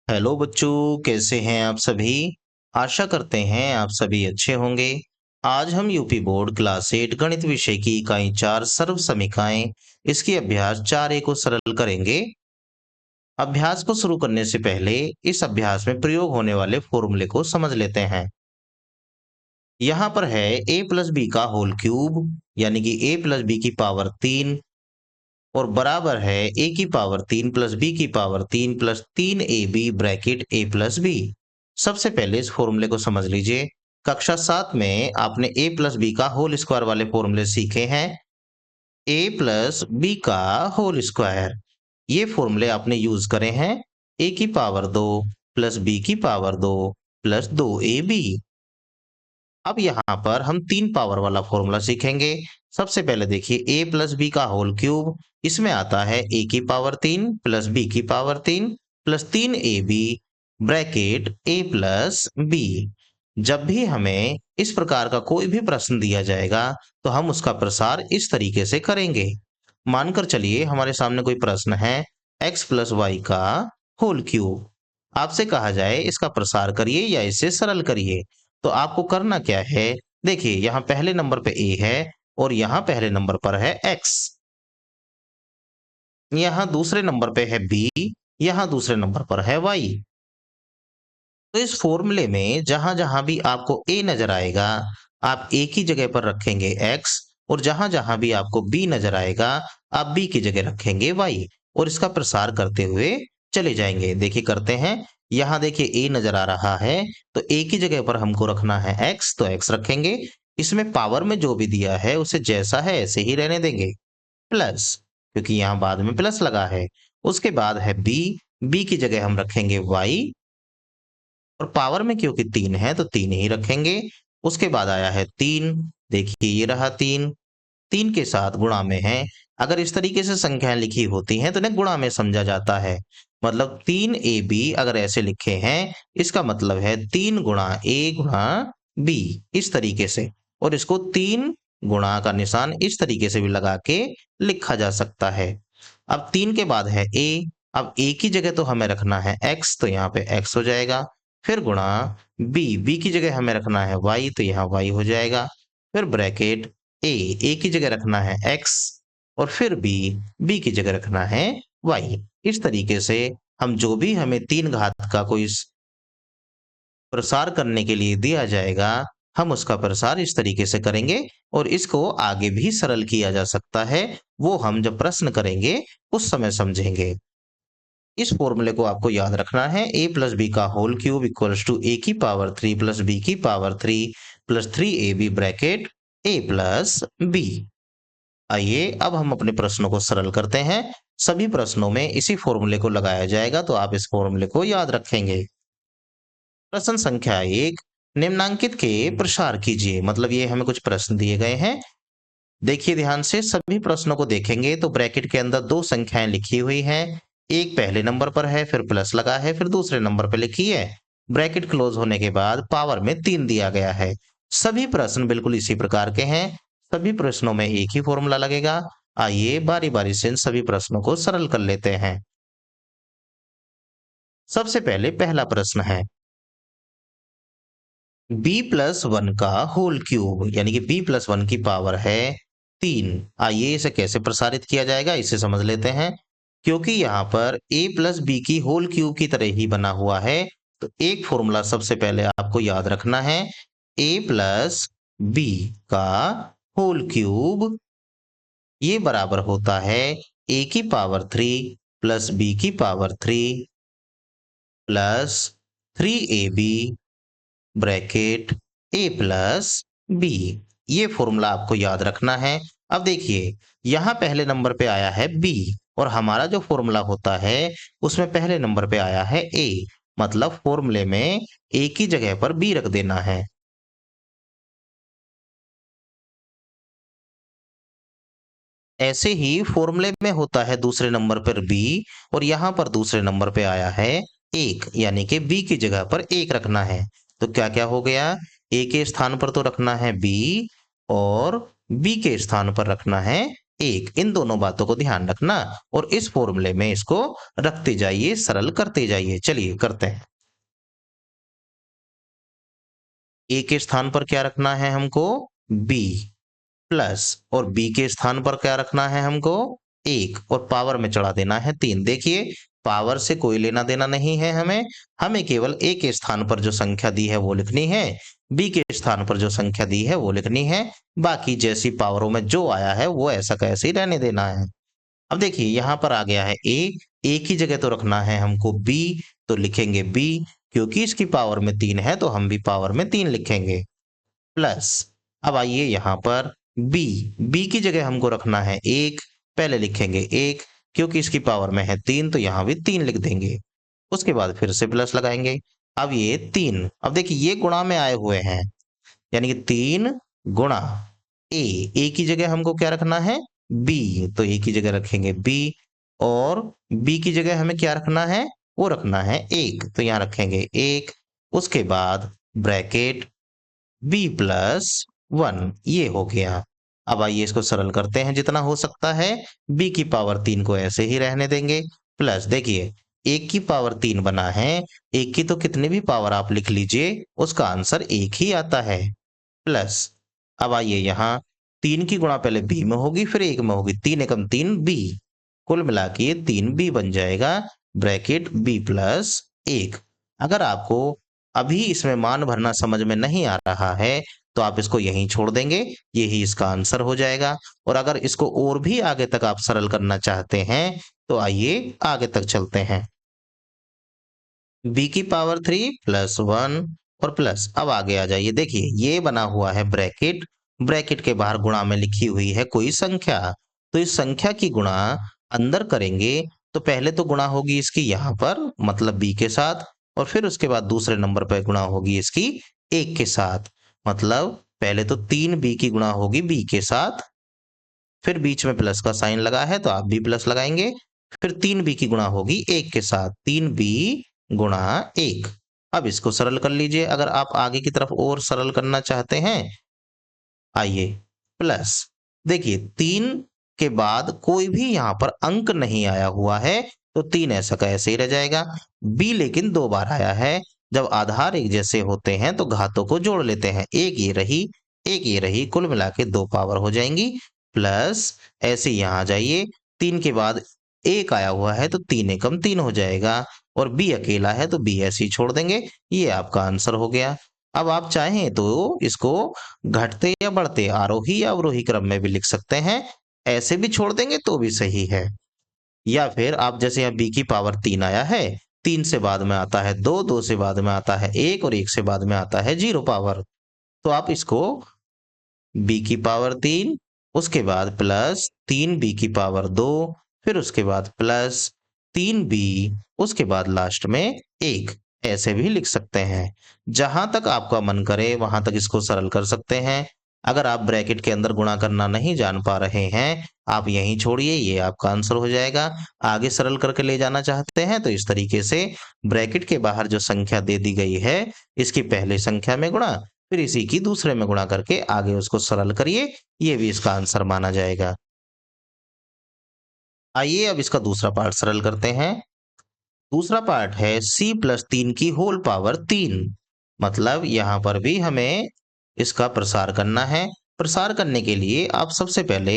Hello बच्चों, कैसे हैं आप सभी। आशा करते हैं आप सभी अच्छे होंगे। आज हम यूपी बोर्ड क्लास 8 गणित विषय की इकाई 4 सर्व समीकरणें इसकी अभ्यास 4A को सरल करेंगे। अभ्यास को शुरू करने से पहले इस अभ्यास में प्रयोग होने वाले फॉर्मूले को समझ लेते हैं। यहाँ पर है a प्लस बी का होल क्यूब यानी कि a प्लस बी की पावर 3 और बराबर है a की पावर 3 प्लस b की power 3 plus 3ab bracket a plus b। सबसे पहले इस फॉर्मूले को समझ लीजिए। कक्षा 7 में आपने a प्लस बी का होल स्क्वायर वाले फॉर्मूले सीखे हैं। a प्लस बी का होल स्क्वायर, ये फॉर्मूले आपने यूज करे हैं। a की पावर 2 प्लस b की पावर 2 प्लस 2ab। अब यहाँ पर हम 3 पावर वाला फॉर्मूला सीखेंगे। सबसे पहले देखिए a प्लस बी का होल क्यूब, इसमें आता है a की पावर 3 प्लस b की power 3 plus 3ab bracket a plus b। जब भी हमें इस प्रकार का कोई भी प्रश्न दिया जाएगा तो हम उसका प्रसार इस तरीके से करेंगे। मानकर चलिए हमारे सामने कोई प्रश्न है x प्लस वाई का होल क्यूब। आपसे कहा जाए इसका प्रसार करिए या इसे सरल करिए, तो आपको करना क्या है। देखिए यहाँ पहले नंबर पे a है और यहाँ पहले नंबर पर है x। यहाँ दूसरे नंबर पे है b, यहाँ दूसरे नंबर पर है y। तो इस फॉर्मूले में जहां जहां भी आपको a नजर आएगा आप a की जगह पर रखेंगे x, और जहां जहां भी आपको b नजर आएगा आप b की जगह रखेंगे y और इसका प्रसार करते हुए चले जाएंगे। देखिए करते हैं। यहाँ देखिए a नजर आ रहा है तो a की जगह पर हमको रखना है x, तो x रखेंगे। इसमें पावर में जो भी दिया है उसे जैसा है ऐसे ही रहने देंगे, प्लस, क्योंकि यहाँ बाद में प्लस लगा है। उसके बाद है b की जगह हम रखेंगे y, और पावर में क्योंकि 3 है तो 3 ही रखेंगे। उसके बाद आया है 3, देखिए ये रहा 3, 3 के साथ गुणा में है। अगर इस तरीके से संख्याएं लिखी होती हैं तो इन्हें गुणा में समझा जाता है। मतलब 3ab अगर ऐसे लिखे हैं इसका मतलब है 3 गुणा a गुणा b, इस तरीके से। और इसको 3 गुणा का निशान इस तरीके से भी लगा के लिखा जा सकता है। अब 3 के बाद है a, अब a की जगह तो हमें रखना है x, तो यहाँ पे x हो जाएगा। फिर गुणा b की जगह हमें रखना है y, तो यहाँ y हो जाएगा। फिर ब्रैकेट a की जगह रखना है x, और फिर b की जगह रखना है y। इस तरीके से हम जो भी हमें 3 घात का कोई प्रसार करने के लिए दिया जाएगा हम उसका प्रसार इस तरीके से करेंगे, और इसको आगे भी सरल किया जा सकता है, वो हम जब प्रश्न करेंगे उस समय समझेंगे। इस फॉर्मूले को आपको याद रखना है। a प्लस बी का whole cube equals to a की पावर 3 प्लस b की power 3 plus 3ab bracket a plus b। आइए अब हम अपने प्रश्नों को सरल करते हैं। सभी प्रश्नों में इसी फॉर्मूले को लगाया जाएगा, तो आप इस फॉर्मूले को याद रखेंगे। प्रश्न संख्या 1, निम्नांकित के प्रसार कीजिए। मतलब ये हमें कुछ प्रश्न दिए गए हैं। देखिए ध्यान से, सभी प्रश्नों को देखेंगे तो ब्रैकेट के अंदर 2 संख्याएं लिखी हुई हैं। एक पहले नंबर पर है, फिर प्लस लगा है, फिर दूसरे नंबर पर लिखी है। ब्रैकेट क्लोज होने के बाद पावर में 3 दिया गया है। सभी प्रश्न बिल्कुल इसी प्रकार के हैं। सभी प्रश्नों में एक ही फॉर्मूला लगेगा। आइए बारी बारी से इन सभी प्रश्नों को सरल कर लेते हैं। सबसे पहले पहला प्रश्न है b प्लस 1 का होल क्यूब, यानी कि b प्लस 1 की पावर है 3। आइए इसे कैसे प्रसारित किया जाएगा इसे समझ लेते हैं। क्योंकि यहाँ पर a प्लस बी की होल क्यूब की तरह ही बना हुआ है, तो एक फॉर्मूला सबसे पहले आपको याद रखना है। a प्लस बी का होल क्यूब, ये बराबर होता है a की पावर 3 प्लस b की power 3 plus 3ab bracket a plus b. ये फॉर्मूला आपको याद रखना है। अब देखिए यहाँ पहले नंबर पे आया है b, और हमारा जो फॉर्मूला होता है उसमें पहले नंबर पे आया है a, मतलब फॉर्मूले में a की जगह पर b रख देना है। ऐसे ही फॉर्मूले में होता है दूसरे नंबर पर b, और यहाँ पर दूसरे नंबर पे आया है 1, यानी कि b की जगह पर 1 रखना है। तो क्या क्या हो गया, a के स्थान पर तो रखना है b, और b के स्थान पर रखना है 1। इन दोनों बातों को ध्यान रखना और इस फॉर्मूले में इसको रखते जाइए, सरल करते जाइए। चलिए करते हैं। ए के स्थान पर क्या रखना है हमको? बी प्लस, और बी के स्थान पर क्या रखना है हमको? 1, और पावर में चढ़ा देना है 3। देखिए, पावर से कोई लेना देना नहीं है हमें। हमें केवल ए के स्थान पर जो संख्या दी है वो लिखनी है, बी के स्थान पर जो संख्या दी है वो लिखनी है। बाकी जैसी पावरों में जो आया है वो ऐसा कैसे ही रहने देना है। अब देखिए, यहाँ पर आ गया है ए की जगह तो रखना है हमको बी, तो लिखेंगे बी। क्योंकि इसकी पावर में 3 है तो हम भी पावर में 3 लिखेंगे। प्लस, अब आइए यहाँ पर बी, बी की जगह हमको रखना है 1, पहले लिखेंगे 1, क्योंकि इसकी पावर में है 3 तो यहाँ भी 3 लिख देंगे। उसके बाद फिर से प्लस लगाएंगे। अब ये 3, अब देखिए ये गुणा में आए हुए हैं, यानी कि 3 गुणा ए की जगह हमको क्या रखना है? बी, तो ए की जगह रखेंगे बी, और बी की जगह हमें क्या रखना है? वो रखना है 1, तो यहाँ रखेंगे 1। उसके बाद ब्रैकेट बी प्लस 1, ये हो गया। अब आइए इसको सरल करते हैं जितना हो सकता है। बी की पावर 3 को ऐसे ही रहने देंगे। प्लस, देखिए 1 की पावर 3 बना है, 1 की तो कितनी भी पावर आप लिख लीजिए उसका आंसर 1 ही आता है। प्लस, अब आइए यहाँ 3 की गुणा पहले बी में होगी फिर 1 में होगी, 3 एकम 3 बी, कुल मिला के ये 3 बी बन जाएगा। Bracket b plus 1। अगर आपको अभी इसमें मान भरना समझ में नहीं आ रहा है तो आप इसको यहीं छोड़ देंगे, यही इसका आंसर हो जाएगा। और अगर इसको और भी आगे तक आप सरल करना चाहते हैं तो आइए आगे तक चलते हैं। बी की पावर 3 प्लस 1 और प्लस, अब आगे आ जाइए। देखिए ये बना हुआ है ब्रैकेट, ब्रैकेट के बाहर गुणा में लिखी हुई है कोई संख्या, तो इस संख्या की गुणा अंदर करेंगे तो पहले तो गुणा होगी इसकी यहाँ पर, मतलब बी के साथ, और फिर उसके बाद दूसरे नंबर पर गुणा होगी इसकी 1 के साथ। मतलब पहले तो 3 बी की गुणा होगी बी के साथ, फिर बीच में प्लस का साइन लगा है तो आप भी प्लस लगाएंगे, फिर 3 बी की गुणा होगी 1 के साथ, 3 बी गुणा 1। अब इसको सरल कर लीजिए अगर आप आगे की तरफ और सरल करना चाहते हैं। आइए, प्लस, देखिए 3 के बाद कोई भी यहाँ पर अंक नहीं आया हुआ है तो 3 ऐसा का ऐसे ही रह जाएगा। बी लेकिन 2 बार आया है, जब आधार एक जैसे होते हैं तो घातों को जोड़ लेते हैं, एक ये रही एक ये रही, कुल मिला के 2 पावर हो जाएंगी। प्लस, ऐसे यहाँ आ जाइए, 3 के बाद 1 आया हुआ है तो 3 एकम 3 हो जाएगा, और बी अकेला है तो बी ऐसे ही छोड़ देंगे। ये आपका आंसर हो गया। अब आप चाहें तो इसको घटते या बढ़ते, आरोही या अवरोही क्रम में भी लिख सकते हैं, ऐसे भी छोड़ देंगे तो भी सही है। या फिर आप जैसे यहाँ बी की पावर 3 आया है, 3 से बाद में आता है 2, 2 से बाद में आता है 1 और 1 से बाद में आता है 0 पावर, तो आप इसको बी की पावर 3, उसके बाद प्लस 3 बी की पावर 2, फिर उसके बाद प्लस 3 बी, उसके बाद लास्ट में 1, ऐसे भी लिख सकते हैं। जहां तक आपका मन करे वहां तक इसको सरल कर सकते हैं। अगर आप ब्रैकेट के अंदर गुणा करना नहीं जान पा रहे हैं, आप यहीं छोड़िए, ये आपका आंसर हो जाएगा। आगे सरल करके ले जाना चाहते हैं तो इस तरीके से ब्रैकेट के बाहर जो संख्या दे दी गई है इसकी पहले संख्या में गुणा, फिर इसी की दूसरे में गुणा करके आगे उसको सरल करिए, ये भी इसका आंसर माना जाएगा। आइए अब इसका दूसरा पार्ट सरल करते हैं। दूसरा पार्ट है c+3 की होल पावर 3। मतलब यहाँ पर भी हमें इसका प्रसार करना है। प्रसार करने के लिए आप सबसे पहले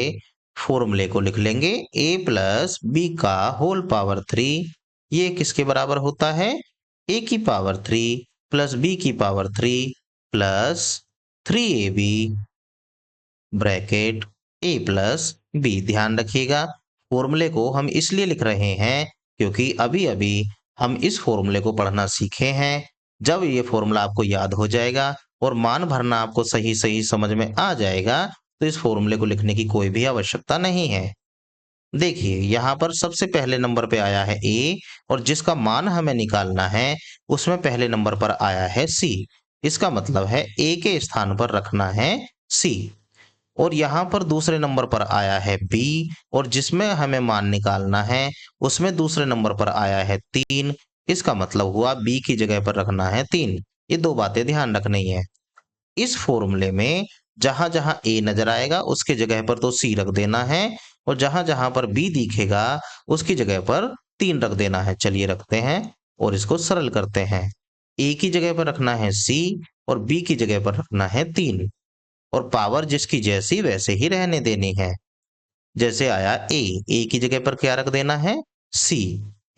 फॉर्मूले को लिख लेंगे, a प्लस बी का होल पावर 3, ये किसके बराबर होता है? a की पावर 3 प्लस बी की power 3 plus 3ab bracket a plus b. ध्यान रखिएगा, फॉर्मूले को हम इसलिए लिख रहे हैं क्योंकि अभी अभी हम इस फॉर्मूले को पढ़ना सीखे हैं। जब ये फॉर्मूला आपको याद हो जाएगा और मान भरना आपको सही सही समझ में आ जाएगा तो इस फॉर्मूले को लिखने की कोई भी आवश्यकता नहीं है। देखिए यहाँ पर सबसे पहले नंबर पे आया है ए, और जिसका मान हमें निकालना है उसमें पहले नंबर पर आया है सी। इसका मतलब है ए के स्थान पर रखना है सी। और यहाँ पर दूसरे नंबर पर आया है बी, और जिसमें हमें मान निकालना है उसमें दूसरे नंबर पर आया है 3। इसका मतलब हुआ बी की जगह पर रखना है 3। ये दो बातें ध्यान रखनी है। इस फॉर्मूले में जहां जहां ए नजर आएगा उसके जगह पर तो सी रख देना है, और जहां जहां पर बी दिखेगा उसकी जगह पर 3 रख देना है। चलिए रखते हैं और इसको सरल करते हैं। ए की जगह पर रखना है सी और बी की जगह पर रखना है 3 और पावर जिसकी जैसी वैसे ही रहने देनी है। जैसे आया ए की जगह पर क्या रख देना है सी।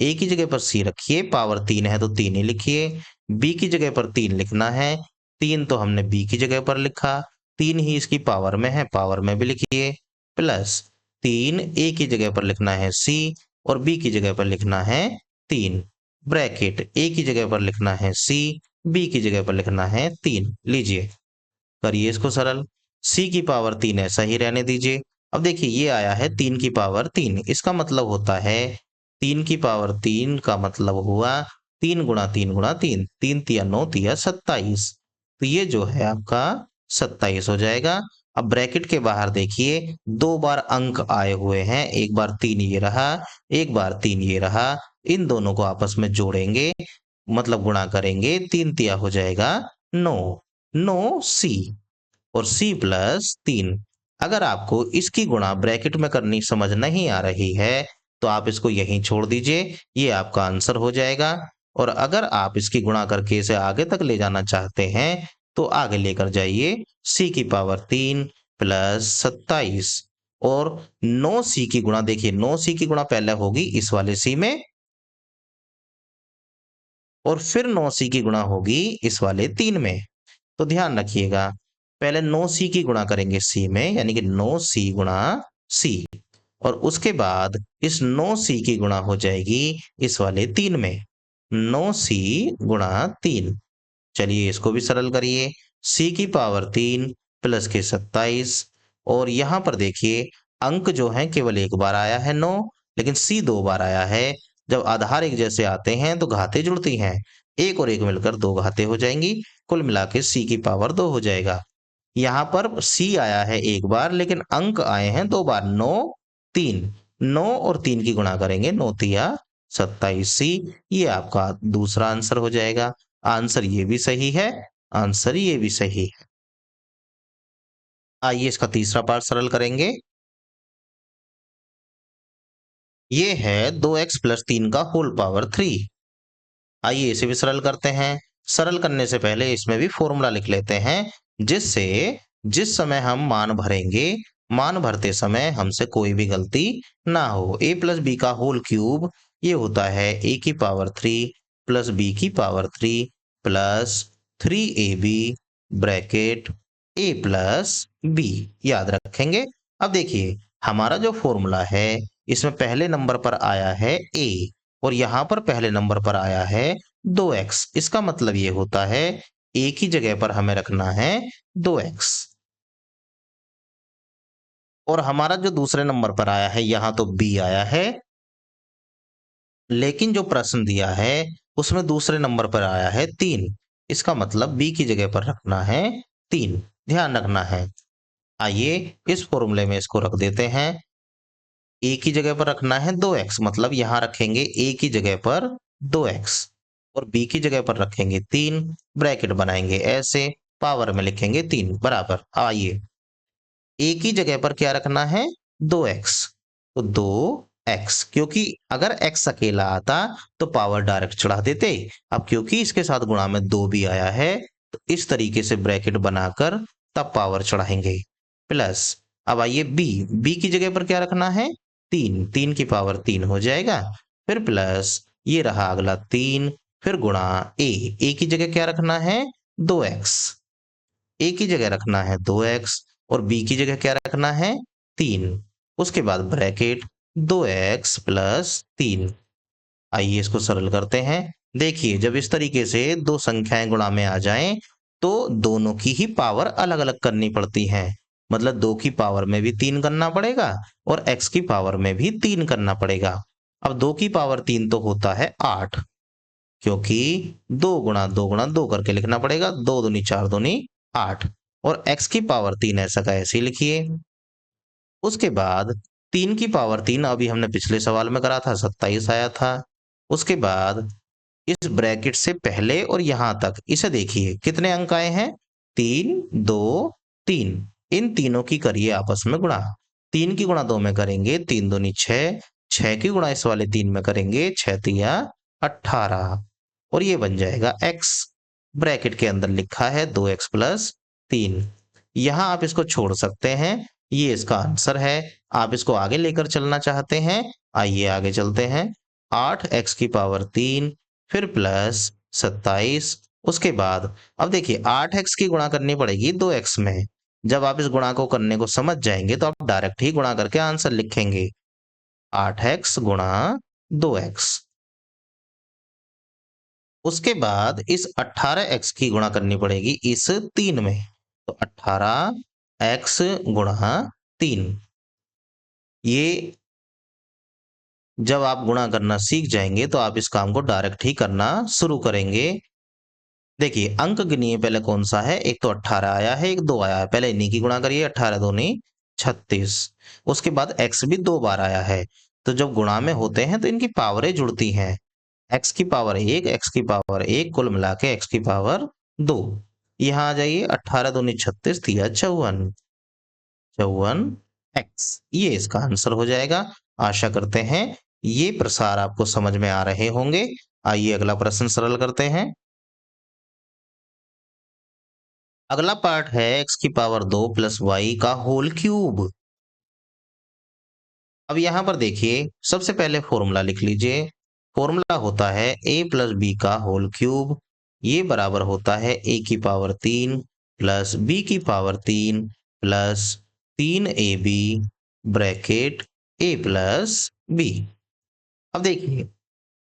ए की जगह पर सी रखिए, पावर 3 है तो 3 ही लिखिए। बी की जगह पर 3 लिखना है, 3 तो हमने बी की जगह पर लिखा, 3 ही इसकी पावर में है, पावर में भी लिखिए। प्लस 3 ए की जगह पर लिखना है सी और बी की जगह पर लिखना है 3। ब्रैकेट ए की जगह पर लिखना है सी, बी की जगह पर लिखना है 3। लीजिए करिए इसको सरल। c की पावर 3 ऐसा ही रहने दीजिए। अब देखिए ये आया है 3 की पावर 3, इसका मतलब होता है 3 की पावर 3 का मतलब हुआ 3 गुणा 3 गुणा 3, 3 तिया 9 तिया 27। तो ये जो है आपका 27 हो जाएगा। अब ब्रैकेट के बाहर देखिए 2 बार अंक आए हुए हैं, एक बार 3 ये रहा, एक बार 3 ये रहा। इन दोनों को आपस में जोड़ेंगे मतलब गुणा करेंगे, 3 तिया हो जाएगा 9, 9 सी और c प्लस 3। अगर आपको इसकी गुणा ब्रैकेट में करनी समझ नहीं आ रही है तो आप इसको यहीं छोड़ दीजिए, ये आपका आंसर हो जाएगा। और अगर आप इसकी गुणा करके इसे आगे तक ले जाना चाहते हैं तो आगे लेकर जाइए c की पावर 3 प्लस 27 और 9c की गुणा, देखिए 9c की गुणा पहले होगी इस वाले c में और फिर 9c की गुणा होगी इस वाले 3 में। तो ध्यान रखिएगा पहले 9c की गुणा करेंगे c में, यानी कि 9c गुणा c और उसके बाद इस 9c की गुणा हो जाएगी इस वाले 3 में, 9c गुणा 3। चलिए इसको भी सरल करिए, c की पावर 3 प्लस के 27 और यहां पर देखिए अंक जो है केवल एक बार आया है 9, लेकिन c 2 बार आया है। जब आधार एक जैसे आते हैं तो घातें जुड़ती हैं, एक और एक मिलकर 2 घातें हो जाएंगी, कुल मिला के c की पावर 2 हो जाएगा। यहाँ पर c आया है एक बार लेकिन अंक आए हैं 2 बार, 9 3, 9 और 3 की गुणा करेंगे 9 तिया 27c, ये आपका दूसरा आंसर हो जाएगा। आंसर ये भी सही है, आंसर ये भी सही है। आइए इसका तीसरा पार्ट सरल करेंगे। ये है 2x प्लस 3 का होल पावर 3। आइए इसे भी सरल करते हैं। सरल करने से पहले इसमें भी फॉर्मूला लिख लेते हैं, जिससे जिस समय हम मान भरेंगे, मान भरते समय हमसे कोई भी गलती ना हो। a प्लस बी का होल क्यूब ये होता है a की पावर 3 प्लस b की power 3 plus 3ab bracket a plus b, याद रखेंगे। अब देखिए हमारा जो फॉर्मूला है इसमें पहले नंबर पर आया है a और यहां पर पहले नंबर पर आया है 2x। इसका मतलब ये होता है a की जगह पर हमें रखना है 2x और हमारा जो दूसरे नंबर पर आया है यहां तो b आया है, लेकिन जो प्रश्न दिया है उसमें दूसरे नंबर पर आया है 3। इसका मतलब b की जगह पर रखना है 3, ध्यान रखना है। आइए इस फॉर्मूले में इसको रख देते हैं। a की जगह पर रखना है 2x, मतलब यहां रखेंगे a की जगह पर 2x और b की जगह पर रखेंगे 3, ब्रैकेट बनाएंगे ऐसे, पावर में लिखेंगे 3 बराबर। आइए a की जगह पर क्या रखना है 2x, तो 2x, क्योंकि अगर x अकेला आता तो पावर डायरेक्ट चढ़ा देते। अब क्योंकि इसके साथ गुणा में 2 भी आया है तो इस तरीके से ब्रैकेट बनाकर तब पावर चढ़ाएंगे। प्लस अब आइए b की जगह पर क्या रखना है 3, 3 की पावर 3 हो जाएगा। फिर प्लस ये रहा अगला 3, फिर गुणा a की जगह क्या रखना है 2x, a की जगह रखना है 2x और b की जगह क्या रखना है 3, उसके बाद ब्रैकेट 2x प्लस 3। आइए इसको सरल करते हैं। देखिए जब इस तरीके से दो संख्याएं गुणा में आ जाएं तो दोनों की ही पावर अलग अलग करनी पड़ती हैं, मतलब 2 की पावर में भी 3 करना पड़ेगा और x की पावर में भी 3 करना पड़ेगा। अब 2 की पावर 3 तो होता है 8, क्योंकि 2 करके लिखना पड़ेगा, 2 दूनी 4 दूनी 8 और x की पावर 3 ऐसा का ऐसे ही लिखिए। उसके बाद 3 की पावर 3 अभी हमने पिछले सवाल में करा था 27 आया था। उसके बाद इस ब्रैकेट से पहले और यहां तक इसे देखिए कितने अंक आए हैं 3 2 3, इन तीनों की करिए आपस में गुणा, 3 की गुणा 2 में करेंगे 3 दूनी 6, 6 की गुणा इस वाले 3 में करेंगे 6 तिया 18 और ये बन जाएगा x। ब्रैकेट के अंदर लिखा है 2x प्लस 3। यहां आप इसको छोड़ सकते हैं, ये इसका आंसर है। आप इसको आगे लेकर चलना चाहते हैं, आइए आगे चलते हैं। 8x की पावर 3 फिर प्लस 27। उसके बाद अब देखिए 8x की गुणा करनी पड़ेगी 2x में। जब आप इस गुणा को करने को समझ जाएंगे तो आप डायरेक्ट ही गुणा करके आंसर लिखेंगे 8x गुणा 2x। उसके बाद इस 18x की गुणा करनी पड़ेगी इस 3 में, तो 18x गुणा 3। ये जब आप गुणा करना सीख जाएंगे तो आप इस काम को डायरेक्ट ही करना शुरू करेंगे। देखिए अंक गिनिए पहले कौन सा है, एक तो 18 आया है, एक 2 आया है। पहले इन्हीं की गुणा करिए, 18 दूनी 36। उसके बाद x भी 2 बार आया है, तो जब गुणा में होते हैं तो इनकी पावरें जुड़ती हैं। x की पावर 1, x की पावर 1, कुल मिला के x की पावर 2। यहाँ आ जाइए, 18 दूनी 36 दिया 54, 54x। ये इसका आंसर हो जाएगा। आशा करते हैं ये प्रसार आपको समझ में आ रहे होंगे। आइए अगला प्रश्न सरल करते हैं। अगला पार्ट है x की पावर 2 प्लस वाई का होल क्यूब। अब यहां पर देखिए सबसे पहले फॉर्मूला लिख लीजिए। फॉर्मूला होता है a प्लस बी का होल क्यूब। ये बराबर होता है a की पावर 3 प्लस b की power 3 plus 3ab bracket a plus b। अब देखिए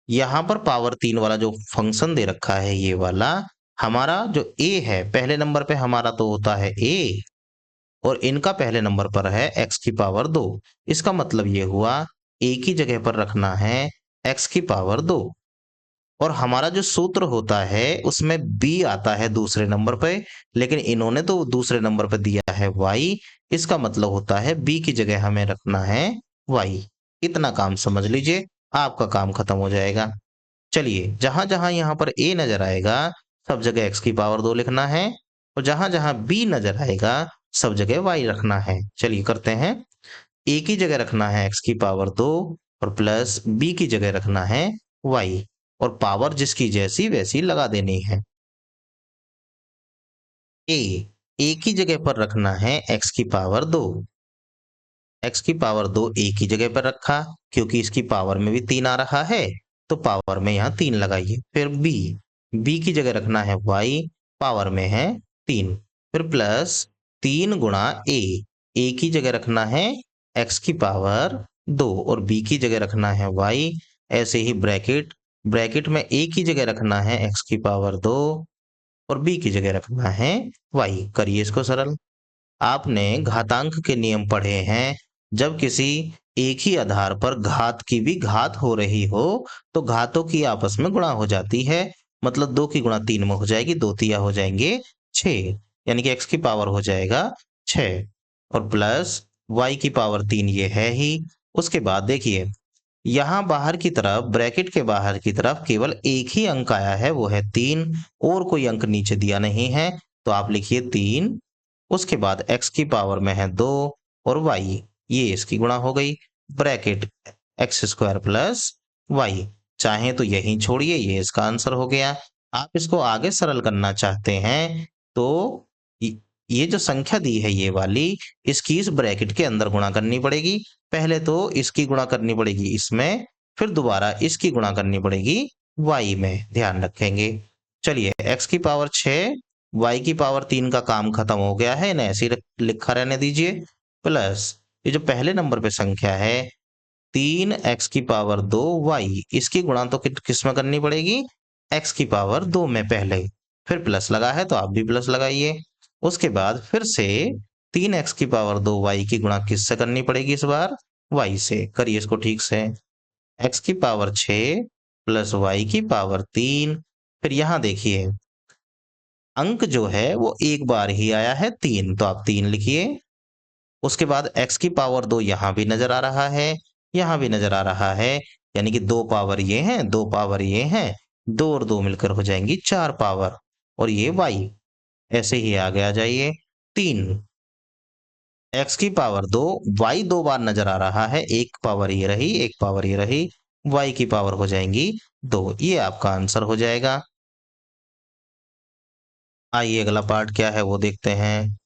यहां पर पावर 3 वाला जो फंक्शन दे रखा है, ये वाला हमारा जो a है, पहले नंबर पे हमारा तो होता है a और इनका पहले नंबर पर है x की पावर 2। इसका मतलब ये हुआ a की जगह पर रखना है x की पावर 2। और हमारा जो सूत्र होता है उसमें b आता है दूसरे नंबर पे, लेकिन इन्होंने तो दूसरे नंबर पर दिया है y। इसका मतलब होता है b की जगह हमें रखना है y। इतना काम समझ लीजिए, आपका काम खत्म हो जाएगा। चलिए जहां जहां यहाँ पर a नजर आएगा सब जगह x की पावर 2 लिखना है, और जहां जहां b नजर आएगा सब जगह y रखना है। चलिए करते हैं। a की जगह रखना है x की पावर 2 और प्लस b की जगह रखना है y, और पावर जिसकी जैसी वैसी लगा देनी है। a a की जगह पर रखना है x की पावर 2। x की पावर 2 a की जगह पर रखा, क्योंकि इसकी पावर में भी 3 आ रहा है तो पावर में यहाँ 3 लगाइए। फिर b की जगह रखना है y, पावर में है 3। फिर प्लस 3 गुणा a की जगह रखना है x की पावर 2 और b की जगह रखना है y। ऐसे ही ब्रैकेट ब्रैकेट में a की जगह रखना है x की पावर 2 और b की जगह रखना है y। करिए इसको सरल। आपने घातांक के नियम पढ़े हैं। जब किसी एक ही आधार पर घात की भी घात हो रही हो तो घातों की आपस में गुणा हो जाती है। मतलब 2 की गुणा 3 में हो जाएगी, 2 तिया हो जाएंगे 6, यानी कि x की पावर हो जाएगा 6 और प्लस y की पावर 3 ये है ही। उसके बाद देखिए यहाँ बाहर की तरफ, ब्रैकेट के बाहर की तरफ केवल एक ही अंक आया है, वो है 3, और कोई अंक नीचे दिया नहीं है, तो आप लिखिए 3। उसके बाद x की पावर में है 2 और y, ये इसकी गुणा हो गई। Bracket x square plus y. चाहे तो यहीं छोड़िए, ये इसका आंसर हो गया। आप इसको आगे सरल करना चाहते हैं तो ये जो संख्या दी है ये वाली, इसकी इस ब्रैकेट के अंदर गुणा करनी पड़ेगी। पहले तो इसकी गुणा करनी पड़ेगी इसमें, फिर दोबारा इसकी गुणा करनी पड़ेगी y में, ध्यान रखेंगे। चलिए x की पावर 6 y की पावर 3 का काम खत्म हो गया है, इन्हें ऐसे ही लिखा रहने दीजिए। प्लस ये जो पहले नंबर पे संख्या है 3x की पावर 2 y, इसकी गुणा तो किस में करनी पड़ेगी, x की पावर 2 में पहले। फिर प्लस लगा है तो आप भी प्लस लगाइए। उसके बाद फिर से 3x की पावर 2 y की गुणा किससे करनी पड़ेगी, इस बार y से। करिए इसको ठीक से। x की पावर 6 प्लस y की पावर 3। फिर यहां देखिए अंक जो है वो एक बार ही आया है 3, तो आप 3 लिखिए। उसके बाद x की पावर 2 यहां भी नजर आ रहा है, यहां भी नजर आ रहा है, यानी कि 2 पावर ये हैं, 2 पावर ये हैं, 2 और 2 मिलकर हो जाएंगी 4 पावर, और ये y। ऐसे ही आगे आ जाइए 3। x की पावर 2, y 2 बार नजर आ रहा है, एक पावर ये रही, एक पावर ये रही, y की पावर हो जाएंगी 2। ये आपका आंसर हो जाएगा। आइए अगला पार्ट क्या है वो देखते हैं।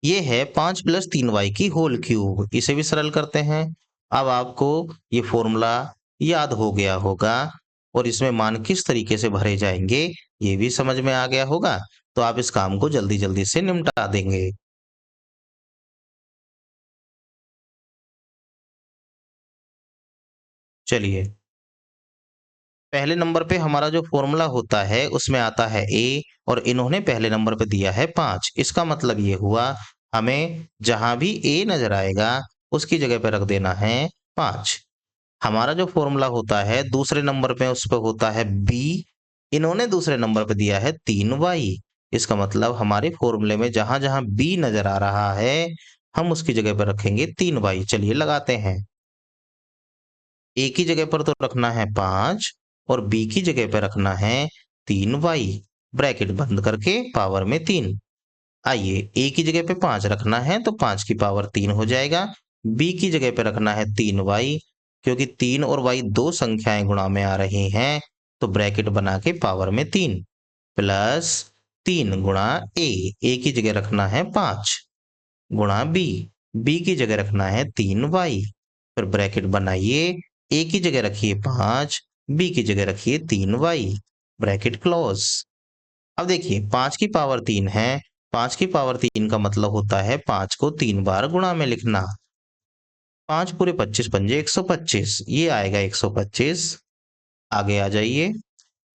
ये है 5 प्लस 3y की होल क्यूब। इसे भी सरल करते हैं। अब आपको ये फॉर्मूला याद हो गया होगा और इसमें मान किस तरीके से भरे जाएंगे ये भी समझ में आ गया होगा, तो आप इस काम को जल्दी जल्दी से निपटा देंगे। चलिए, पहले नंबर पे हमारा जो फॉर्मूला होता है उसमें आता है a और इन्होंने पहले नंबर पे दिया है 5। इसका मतलब ये हुआ हमें जहां भी a नजर आएगा उसकी जगह पे रख देना है 5। हमारा जो फॉर्मूला होता है दूसरे नंबर पे उस पे होता है b। इन्होंने दूसरे नंबर पे दिया है 3y। इसका मतलब हमारे फॉर्मूले में जहां जहां b नजर आ रहा है हम उसकी जगह पर रखेंगे 3y। चलिए लगाते हैं। ए की जगह पर तो रखना है 5 और बी की जगह पर रखना है 3y। ब्रैकेट बंद करके पावर में 3। आइए, ए की जगह पे 5 रखना है तो 5 की पावर 3 हो जाएगा। बी की जगह पे रखना है 3y, क्योंकि 3 और y दो संख्याएं गुणा में आ रही हैं तो ब्रैकेट बना के पावर में 3 प्लस 3 गुणा ए की जगह रखना है 5 गुणा बी की जगह रखना है 3y। फिर ब्रैकेट बनाइए, ए की जगह रखिए 5, बी की जगह रखिए 3y। Bracket close. अब देखिए 5 की पावर 3 है। 5 की पावर 3 का मतलब होता है 5 को 3 बार गुणा में लिखना। 5 पूरे 25 पंजे 125, ये आएगा 125। आगे आ जाइए।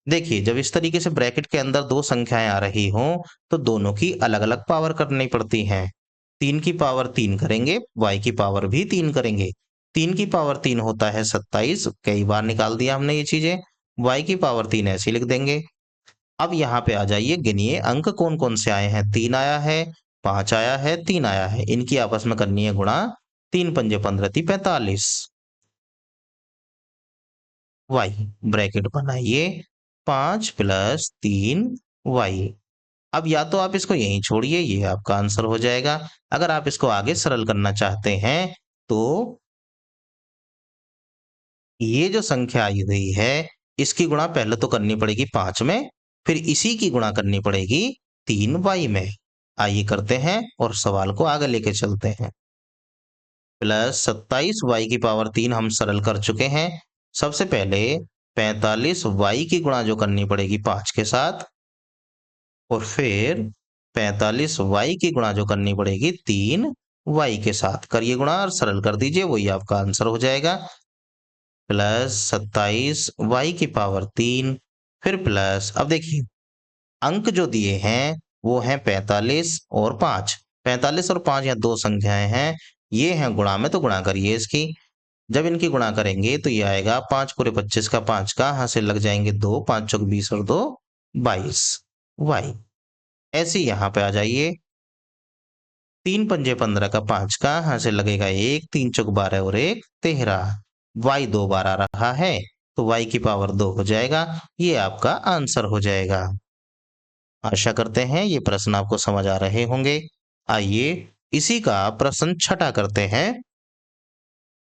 देखिए जब इस तरीके से ब्रैकेट के अंदर दो संख्याएं आ रही हों तो दोनों की अलग अलग पावर करनी पड़ती हैं। 3 की पावर 3 करेंगे, y की पावर भी 3 करेंगे। 3 की पावर 3 होता है 27, कई बार निकाल दिया हमने ये चीजें। y की पावर 3 ऐसे लिख देंगे। अब यहाँ पे आ जाइए, गिनिए अंक कौन कौन से आए हैं। 3 आया है, 5 आया है, 3 आया है, इनकी आपस में करनी है गुणा। 3 पंजे 15 × 45 y। ब्रैकेट बनाइए, 5 प्लस 3y। अब या तो आप इसको यहीं छोड़िए, ये आपका आंसर हो जाएगा। अगर आप इसको आगे सरल करना चाहते हैं तो ये जो संख्या आई हुई है इसकी गुणा पहले तो करनी पड़ेगी 5 में, फिर इसी की गुणा करनी पड़ेगी 3y में। आइए करते हैं और सवाल को आगे लेके चलते हैं। प्लस 27y की पावर 3 हम सरल कर चुके हैं। सबसे पहले 45y की गुणा जो करनी पड़ेगी 5 के साथ, और फिर 45y की गुणा जो करनी पड़ेगी 3y के साथ। करिए गुणा और सरल कर दीजिए, वही आपका आंसर हो जाएगा। प्लस 27y की पावर 3, फिर प्लस। अब देखिए अंक जो दिए हैं वो हैं 45 और 5। 45 और 5 यहाँ दो संख्याएं हैं, ये हैं गुणा में, तो गुणा करिए इसकी। जब इनकी गुणा करेंगे तो ये आएगा 5 पूरे 25 का 5 कहाँ से लग जाएंगे 2, 5 चौक 20 और 2 22 y। ऐसे ही यहाँ पे आ जाइए, 3 पंजे 15 का 5 कहाँ से लगेगा 1, 3 चौक 12 और 1 13। y 2 बार आ रहा है तो y की पावर 2 हो जाएगा। ये आपका आंसर हो जाएगा। आशा करते हैं ये प्रश्न आपको समझ आ रहे होंगे। आइए इसी का प्रश्न छठा करते हैं।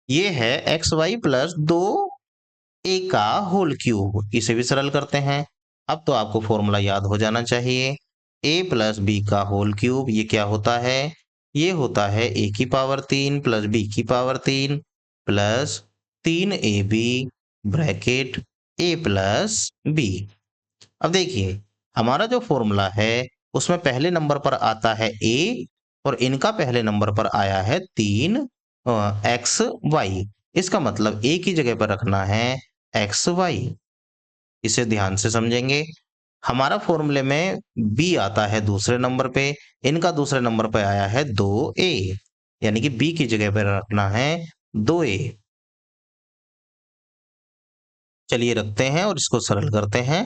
ये है xy प्लस 2a का होल क्यूब। इसे भी सरल करते हैं। अब तो आपको फॉर्मूला याद हो जाना चाहिए। a प्लस बी का होल क्यूब ये क्या होता है? ये होता है a की पावर 3 प्लस b की power 3 plus 3ab bracket a plus b। अब देखिए हमारा जो फॉर्मूला है उसमें पहले नंबर पर आता है a और इनका पहले नंबर पर आया है 3 एक्स वाई। इसका मतलब a की जगह पर रखना है एक्स वाई। इसे ध्यान से समझेंगे। हमारा फॉर्मूले में b आता है दूसरे नंबर पे, इनका दूसरे नंबर पे आया है 2a, यानी कि b की जगह पर रखना है 2a। चलिए रखते हैं और इसको सरल करते हैं।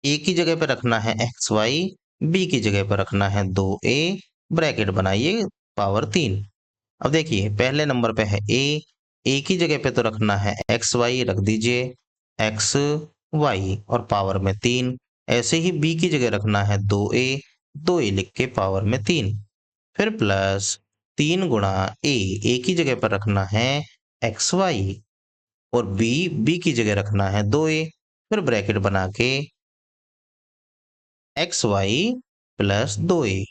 ए की जगह पे रखना है एक्स वाई, बी की जगह पे रखना है 2a। ब्रैकेट बनाइए पावर 3। अब देखिए पहले नंबर पे है ए की जगह पे तो रखना है एक्स वाई, रख दीजिए एक्स वाई और पावर में 3। ऐसे ही बी की जगह रखना है 2a, 2a लिख के पावर में 3। फिर प्लस 3 गुणा ए की जगह पर रखना है एक्स वाई, और बी की जगह रखना है 2a। फिर ब्रैकेट बना के एक्स वाई प्लस 2a,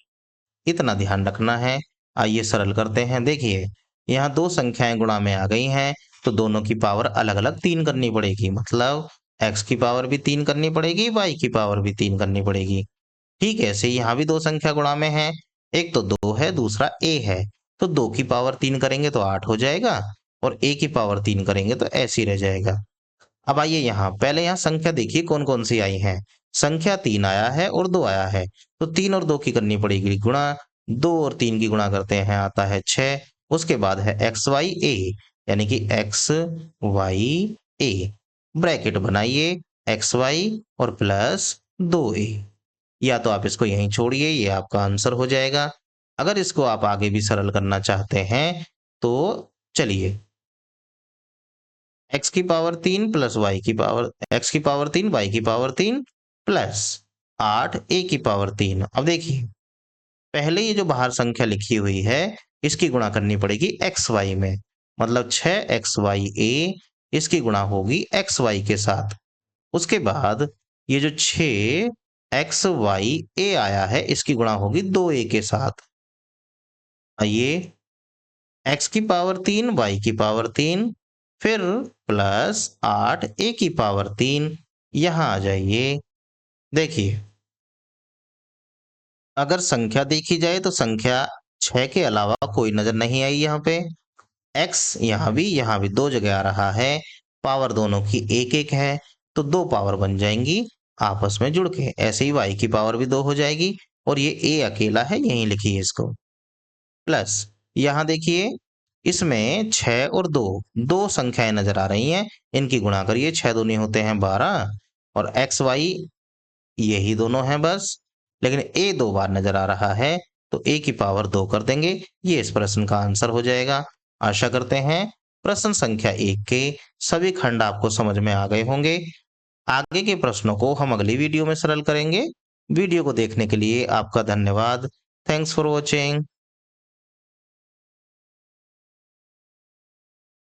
इतना ध्यान रखना है। आइए सरल करते हैं। देखिए, यहाँ दो संख्याएं गुणा में आ गई हैं, तो दोनों की पावर अलग अलग 3 करनी पड़ेगी। मतलब x की पावर भी 3 करनी पड़ेगी, y की पावर भी 3 करनी पड़ेगी। ठीक है, ऐसे यहाँ भी दो संख्या गुणा में है, एक तो 2 है, दूसरा a है। तो 2 की पावर 3 करेंगे तो 8 हो जाएगा, और a की पावर 3 करेंगे तो ऐसे ही रह जाएगा। अब आइए यहाँ, पहले यहाँ संख्या देखिए कौन कौन सी आई है। संख्या 3 आया है और 2 आया है, तो 3 और 2 की करनी पड़ेगी गुणा। 2 और 3 की गुणा करते हैं, आता है 6। उसके बाद है एक्स वाई ए, यानी कि एक्स वाई ए। ब्रैकेट बनाइए एक्स वाई और प्लस 2a। या तो आप इसको यहीं छोड़िए, ये आपका आंसर हो जाएगा। अगर इसको आप आगे भी सरल करना चाहते हैं तो चलिए, एक्स की पावर 3 प्लस वाई की पावर, एक्स की पावर 3 वाई की पावर 3 प्लस 8 ए की पावर 3। अब देखिए, पहले ये जो बाहर संख्या लिखी हुई है, इसकी गुणा करनी पड़ेगी एक्स वाई में। मतलब 6 एक्स वाई ए, इसकी गुणा होगी एक्स वाई के साथ। उसके बाद ये जो 6 एक्स वाई ए आया है, इसकी गुणा होगी 2a के साथ। आइए, एक्स की पावर 3 वाई की पावर 3, फिर प्लस 8 ए की पावर 3। यहां आ जाइए। देखिए, अगर संख्या देखी जाए तो संख्या 6 के अलावा कोई नजर नहीं आई यहाँ पे। एक्स यहाँ भी दो जगह आ रहा है, पावर दोनों की एक एक है, तो दो पावर बन जाएंगी आपस में जुड़ के। ऐसे ही वाई की पावर भी 2 हो जाएगी, और ये ए अकेला है, यहीं लिखिए इसको। प्लस यहाँ देखिए, इसमें 6 और 2, दो संख्याएं नजर आ रही हैं, इनकी गुणा करिए। 6 दूनी होते हैं 12, और एक्स वाई यही दोनों हैं बस। लेकिन ए 2 बार नजर आ रहा है, तो ए की पावर 2 कर देंगे। ये इस प्रश्न का आंसर हो जाएगा। आशा करते हैं प्रश्न संख्या 1 के सभी खंड आपको समझ में आ गए होंगे। आगे के प्रश्नों को हम अगली वीडियो में सरल करेंगे। वीडियो को देखने के लिए आपका धन्यवाद। Thanks for watching.